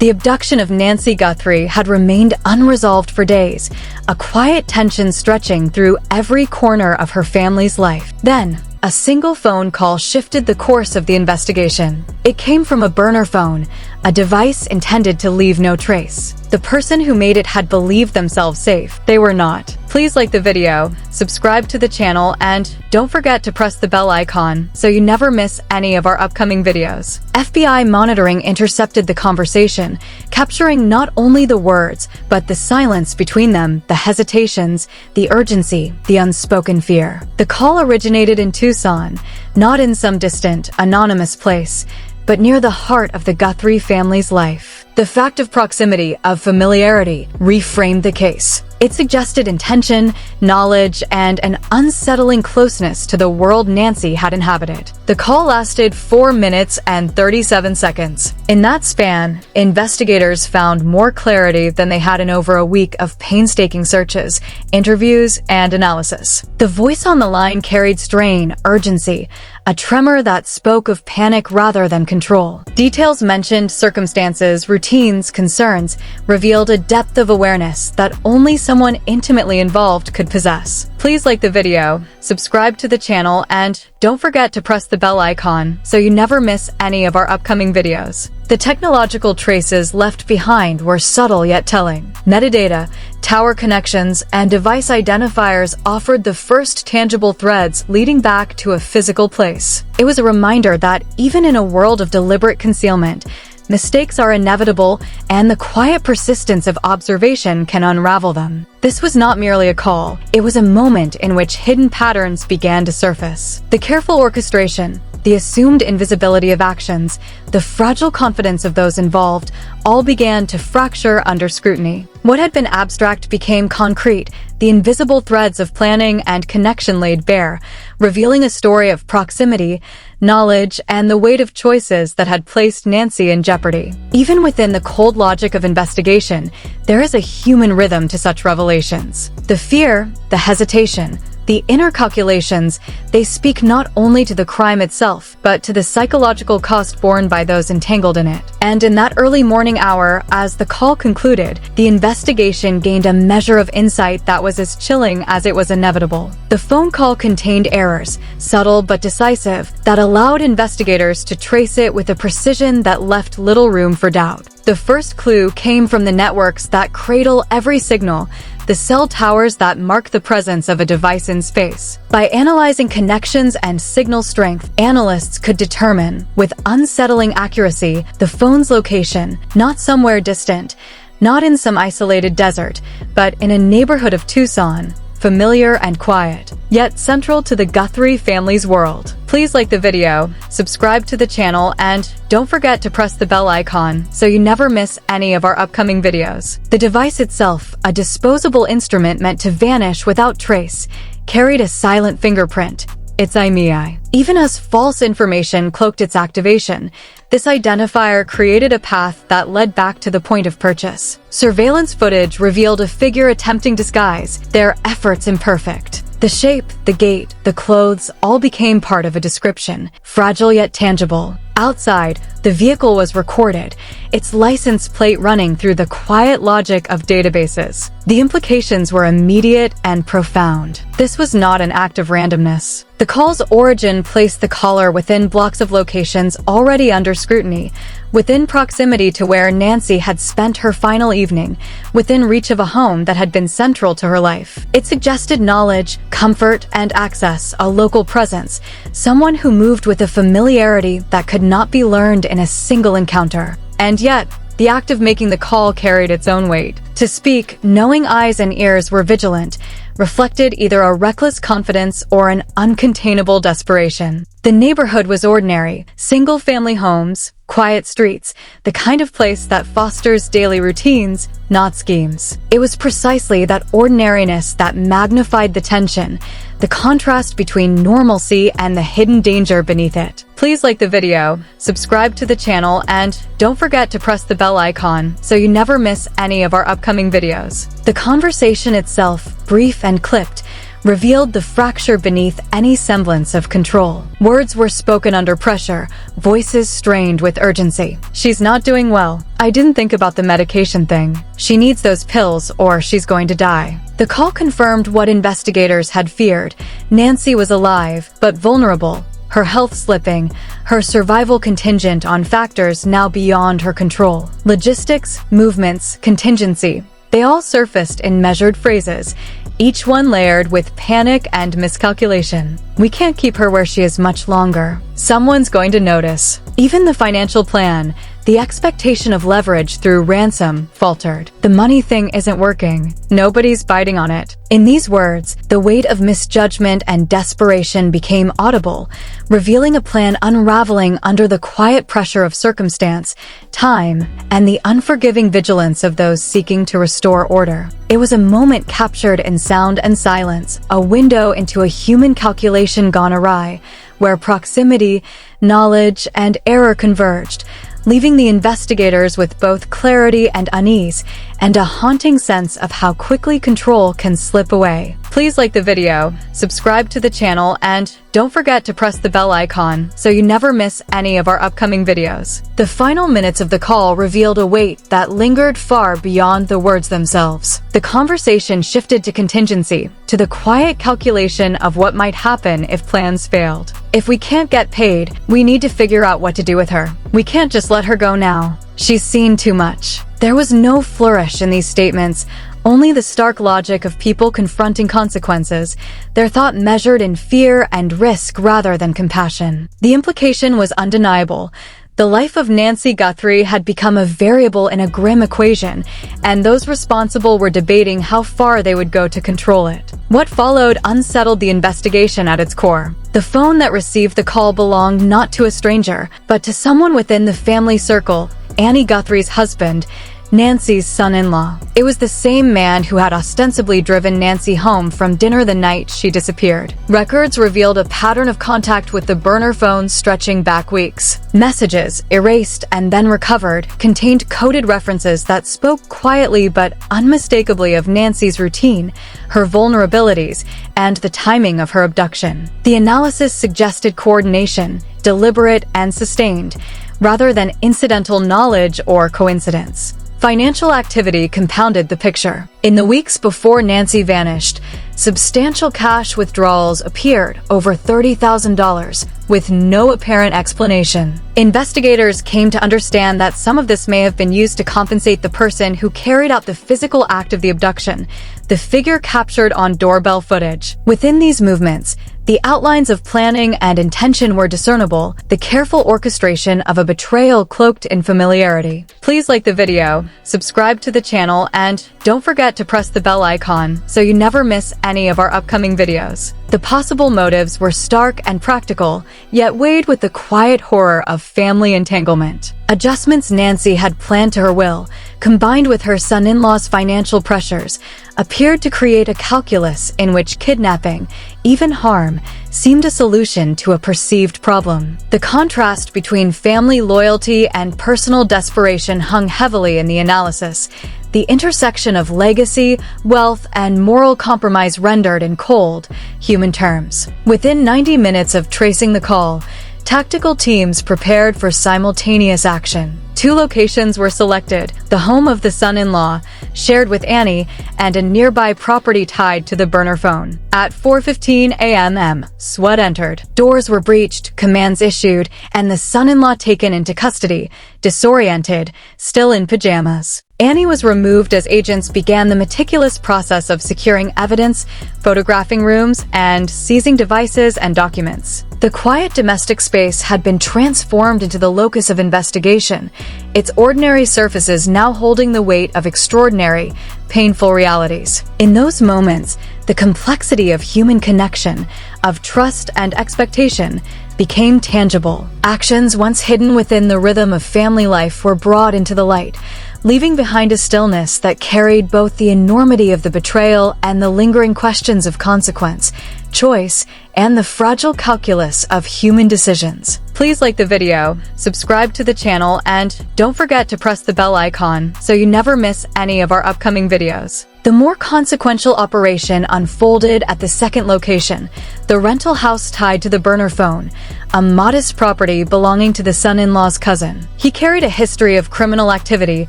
The abduction of Nancy Guthrie had remained unresolved for days, a quiet tension stretching through every corner of her family's life. Then, a single phone call shifted the course of the investigation. It came from a burner phone, a device intended to leave no trace. The person who made it had believed themselves safe. They were not. Please like the video, subscribe to the channel, and don't forget to press the bell icon so you never miss any of our upcoming videos. FBI monitoring intercepted the conversation, capturing not only the words, but the silence between them, the hesitations, the urgency, the unspoken fear. The call originated in Tucson, not in some distant, anonymous place, but near the heart of the Guthrie family's life. The fact of proximity, of familiarity, reframed the case. It suggested intention, knowledge, and an unsettling closeness to the world Nancy had inhabited. The call lasted 4 minutes and 37 seconds. In that span, investigators found more clarity than they had in over a week of painstaking searches, interviews, and analysis. The voice on the line carried strain, urgency, a tremor that spoke of panic rather than control. Details mentioned circumstances, routines, concerns, revealed a depth of awareness that only someone intimately involved could possess. Please like the video, subscribe to the channel, and don't forget to press the bell icon so you never miss any of our upcoming videos. The technological traces left behind were subtle yet telling. Metadata, tower connections, and device identifiers offered the first tangible threads leading back to a physical place. It was a reminder that even in a world of deliberate concealment, mistakes are inevitable, and the quiet persistence of observation can unravel them. This was not merely a call, it was a moment in which hidden patterns began to surface. The careful orchestration, the assumed invisibility of actions, the fragile confidence of those involved, all began to fracture under scrutiny. What had been abstract became concrete, the invisible threads of planning and connection laid bare, revealing a story of proximity, knowledge, and the weight of choices that had placed Nancy in jeopardy. Even within the cold logic of investigation, there is a human rhythm to such revelations. The fear, the hesitation, the inner calculations, they speak not only to the crime itself, but to the psychological cost borne by those entangled in it. And in that early morning hour, as the call concluded, the investigation gained a measure of insight that was as chilling as it was inevitable. The phone call contained errors, subtle but decisive, that allowed investigators to trace it with a precision that left little room for doubt. The first clue came from the networks that cradle every signal, the cell towers that mark the presence of a device in space. By analyzing connections and signal strength, analysts could determine, with unsettling accuracy, the phone's location, not somewhere distant, not in some isolated desert, but in a neighborhood of Tucson, familiar and quiet, yet central to the Guthrie family's world. Please like the video, subscribe to the channel, and don't forget to press the bell icon so you never miss any of our upcoming videos. The device itself, a disposable instrument meant to vanish without trace, carried a silent fingerprint, its IMEI. Even as false information cloaked its activation, this identifier created a path that led back to the point of purchase. Surveillance footage revealed a figure attempting disguise, their efforts imperfect. The shape, the gait, the clothes all became part of a description, fragile yet tangible. Outside, the vehicle was recorded, its license plate running through the quiet logic of databases. The implications were immediate and profound. This was not an act of randomness. The call's origin placed the caller within blocks of locations already under scrutiny, within proximity to where Nancy had spent her final evening, within reach of a home that had been central to her life. It suggested knowledge, comfort, and access, a local presence, someone who moved with a familiarity that could not be learned in a single encounter. And yet, the act of making the call carried its own weight. To speak, knowing eyes and ears were vigilant, reflected either a reckless confidence or an uncontainable desperation. The neighborhood was ordinary, single-family homes, quiet streets, the kind of place that fosters daily routines, not schemes. It was precisely that ordinariness that magnified the tension, the contrast between normalcy and the hidden danger beneath it. Please like the video, subscribe to the channel, and don't forget to press the bell icon so you never miss any of our upcoming videos. The conversation itself, brief and clipped, revealed the fracture beneath any semblance of control. Words were spoken under pressure, voices strained with urgency. "She's not doing well. I didn't think about the medication thing. She needs those pills or she's going to die." The call confirmed what investigators had feared. Nancy was alive, but vulnerable, her health slipping, her survival contingent on factors now beyond her control. Logistics, movements, contingency. They all surfaced in measured phrases, each one layered with panic and miscalculation. "We can't keep her where she is much longer. Someone's going to notice." Even the financial plan, the expectation of leverage through ransom, faltered. "The money thing isn't working. Nobody's biting on it." In these words, the weight of misjudgment and desperation became audible, revealing a plan unraveling under the quiet pressure of circumstance, time, and the unforgiving vigilance of those seeking to restore order. It was a moment captured in sound and silence, a window into a human calculation gone awry, where proximity, knowledge, and error converged, leaving the investigators with both clarity and unease, and a haunting sense of how quickly control can slip away. Please like the video, subscribe to the channel, and don't forget to press the bell icon so you never miss any of our upcoming videos. The final minutes of the call revealed a weight that lingered far beyond the words themselves. The conversation shifted to contingency, to the quiet calculation of what might happen if plans failed. "If we can't get paid, we need to figure out what to do with her. We can't just let her go now. She's seen too much." There was no flourish in these statements, only the stark logic of people confronting consequences, their thought measured in fear and risk rather than compassion. The implication was undeniable. The life of Nancy Guthrie had become a variable in a grim equation, and those responsible were debating how far they would go to control it. What followed unsettled the investigation at its core. The phone that received the call belonged not to a stranger, but to someone within the family circle, Annie Guthrie's husband, Nancy's son-in-law. It was the same man who had ostensibly driven Nancy home from dinner the night she disappeared. Records revealed a pattern of contact with the burner phone stretching back weeks. Messages, erased and then recovered, contained coded references that spoke quietly but unmistakably of Nancy's routine, her vulnerabilities, and the timing of her abduction. The analysis suggested coordination, deliberate and sustained, rather than incidental knowledge or coincidence. Financial activity compounded the picture. In the weeks before Nancy vanished, substantial cash withdrawals appeared, over $30,000, with no apparent explanation. Investigators came to understand that some of this may have been used to compensate the person who carried out the physical act of the abduction, the figure captured on doorbell footage. Within these movements, the outlines of planning and intention were discernible, the careful orchestration of a betrayal cloaked in familiarity. Please like the video, subscribe to the channel, and don't forget to press the bell icon so you never miss any of our upcoming videos. The possible motives were stark and practical, yet weighed with the quiet horror of family entanglement. Adjustments Nancy had planned to her will, combined with her son-in-law's financial pressures, appeared to create a calculus in which kidnapping, even harm, seemed a solution to a perceived problem. The contrast between family loyalty and personal desperation hung heavily in the analysis. The intersection of legacy, wealth, and moral compromise rendered in cold, human terms. Within 90 minutes of tracing the call, tactical teams prepared for simultaneous action. 2 locations were selected: the home of the son-in-law, shared with Annie, and a nearby property tied to the burner phone. At 4:15 a.m., SWAT entered. Doors were breached, commands issued, and the son-in-law taken into custody, disoriented, still in pajamas. Annie was removed as agents began the meticulous process of securing evidence, photographing rooms, and seizing devices and documents. The quiet domestic space had been transformed into the locus of investigation, its ordinary surfaces now holding the weight of extraordinary, painful realities. In those moments, the complexity of human connection, of trust and expectation, became tangible. Actions once hidden within the rhythm of family life were brought into the light, leaving behind a stillness that carried both the enormity of the betrayal and the lingering questions of consequence, choice, and the fragile calculus of human decisions. Please like the video, subscribe to the channel, and don't forget to press the bell icon so you never miss any of our upcoming videos. The more consequential operation unfolded at the second location, the rental house tied to the burner phone, a modest property belonging to the son-in-law's cousin. He carried a history of criminal activity,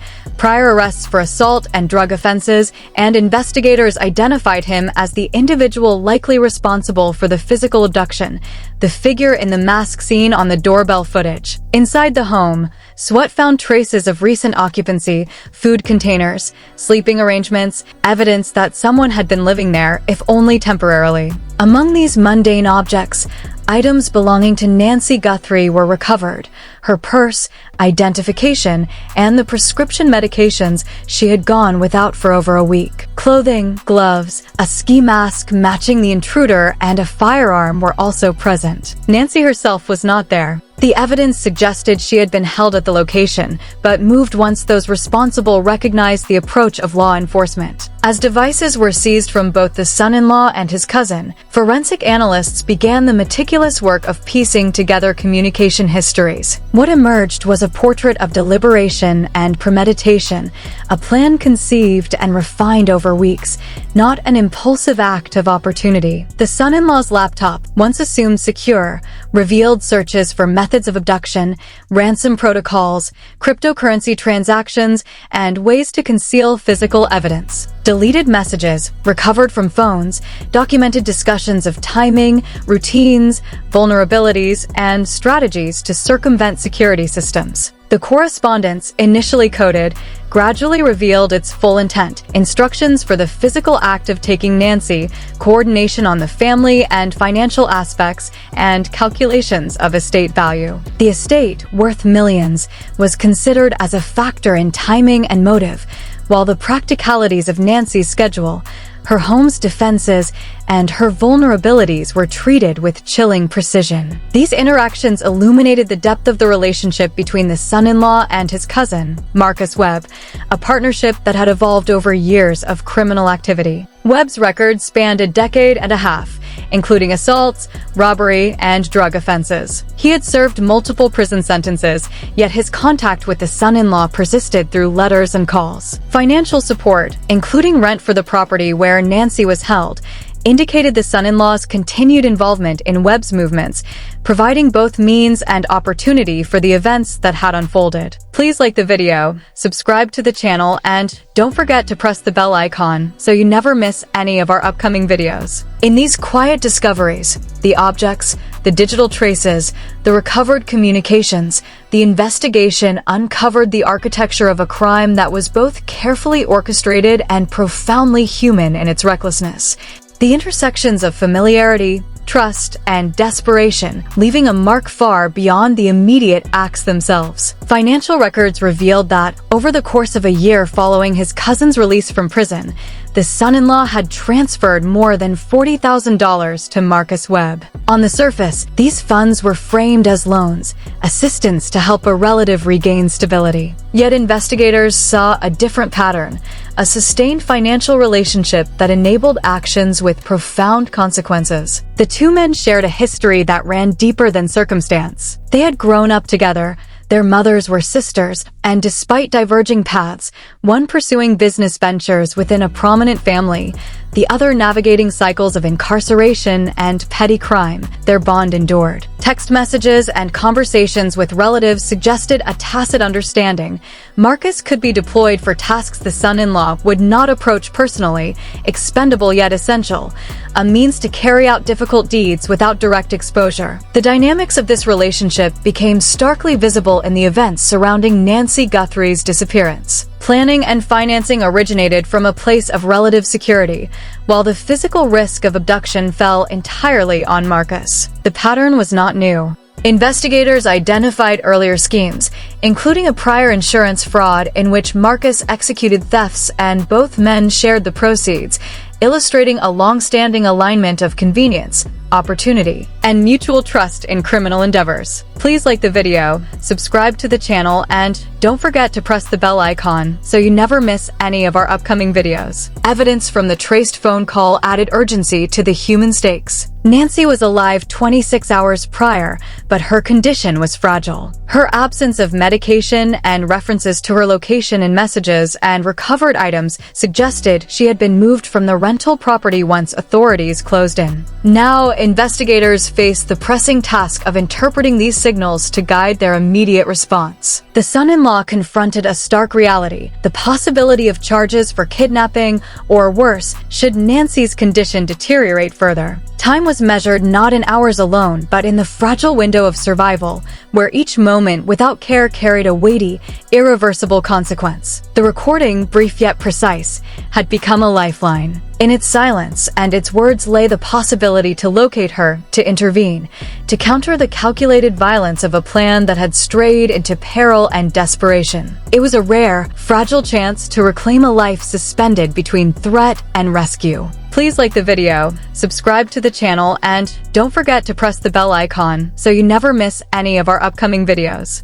prior arrests for assault and drug offenses, and investigators identified him as the individual likely responsible for the physical abduction, the figure in the mask seen on the doorbell footage. Inside the home, SWAT found traces of recent occupancy, food containers, sleeping arrangements, evidence that someone had been living there, if only temporarily. Among these mundane objects, items belonging to Nancy Guthrie were recovered: her purse, identification, and the prescription medications she had gone without for over a week. Clothing, gloves, a ski mask matching the intruder, and a firearm were also present. Nancy herself was not there. The evidence suggested she had been held at the location, but moved once those responsible recognized the approach of law enforcement. As devices were seized from both the son-in-law and his cousin, forensic analysts began the meticulous work of piecing together communication histories. What emerged was a portrait of deliberation and premeditation, a plan conceived and refined over weeks, not an impulsive act of opportunity. The son-in-law's laptop, once assumed secure, revealed searches for methods of abduction, ransom protocols, cryptocurrency transactions, and ways to conceal physical evidence. Deleted messages, recovered from phones, documented discussions of timing, routines, vulnerabilities, and strategies to circumvent security systems. The correspondence, initially coded, gradually revealed its full intent: instructions for the physical act of taking Nancy, coordination on the family and financial aspects, and calculations of estate value. The estate, worth millions, was considered as a factor in timing and motive, while the practicalities of Nancy's schedule, her home's defenses, and her vulnerabilities were treated with chilling precision. These interactions illuminated the depth of the relationship between the son-in-law and his cousin, Marcus Webb, a partnership that had evolved over years of criminal activity. Webb's records spanned a decade and a half, including assaults, robbery, and drug offenses. He had served multiple prison sentences, yet his contact with the son-in-law persisted through letters and calls. Financial support, including rent for the property where Nancy was held, indicated the son-in-law's continued involvement in Webb's movements, providing both means and opportunity for the events that had unfolded. Please like the video, subscribe to the channel, and don't forget to press the bell icon so you never miss any of our upcoming videos. In these quiet discoveries, the objects, the digital traces, the recovered communications, the investigation uncovered the architecture of a crime that was both carefully orchestrated and profoundly human in its recklessness. The intersections of familiarity, trust, and desperation, leaving a mark far beyond the immediate acts themselves. Financial records revealed that, over the course of a year following his cousin's release from prison, the son-in-law had transferred more than $40,000 to Marcus Webb. On the surface, these funds were framed as loans, assistance to help a relative regain stability. Yet investigators saw a different pattern, a sustained financial relationship that enabled actions with profound consequences. The two men shared a history that ran deeper than circumstance. They had grown up together, their mothers were sisters, and despite diverging paths, one pursuing business ventures within a prominent family, the other navigating cycles of incarceration and petty crime, their bond endured. Text messages and conversations with relatives suggested a tacit understanding. Marcus could be deployed for tasks the son-in-law would not approach personally, expendable yet essential, a means to carry out difficult deeds without direct exposure. The dynamics of this relationship became starkly visible in the events surrounding Nancy Guthrie's disappearance. Planning and financing originated from a place of relative security, while the physical risk of abduction fell entirely on Marcus. The pattern was not new. Investigators identified earlier schemes, including a prior insurance fraud in which Marcus executed thefts and both men shared the proceeds, illustrating a long-standing alignment of convenience, opportunity, and mutual trust in criminal endeavors. Please like the video, subscribe to the channel, and don't forget to press the bell icon so you never miss any of our upcoming videos. Evidence from the traced phone call added urgency to the human stakes. Nancy was alive 26 hours prior, but her condition was fragile. Her absence of medication and references to her location in messages and recovered items suggested she had been moved from the rental property once authorities closed in. Now, investigators face the pressing task of interpreting these signals to guide their immediate response. The son-in-law confronted a stark reality: the possibility of charges for kidnapping, or worse, should Nancy's condition deteriorate further. Time was measured not in hours alone, but in the fragile window of survival, where each moment without care carried a weighty, irreversible consequence. The recording, brief yet precise, had become a lifeline. In its silence and its words lay the possibility to locate her, to intervene, to counter the calculated violence of a plan that had strayed into peril and desperation. It was a rare, fragile chance to reclaim a life suspended between threat and rescue. Please like the video, subscribe to the channel, and don't forget to press the bell icon so you never miss any of our upcoming videos.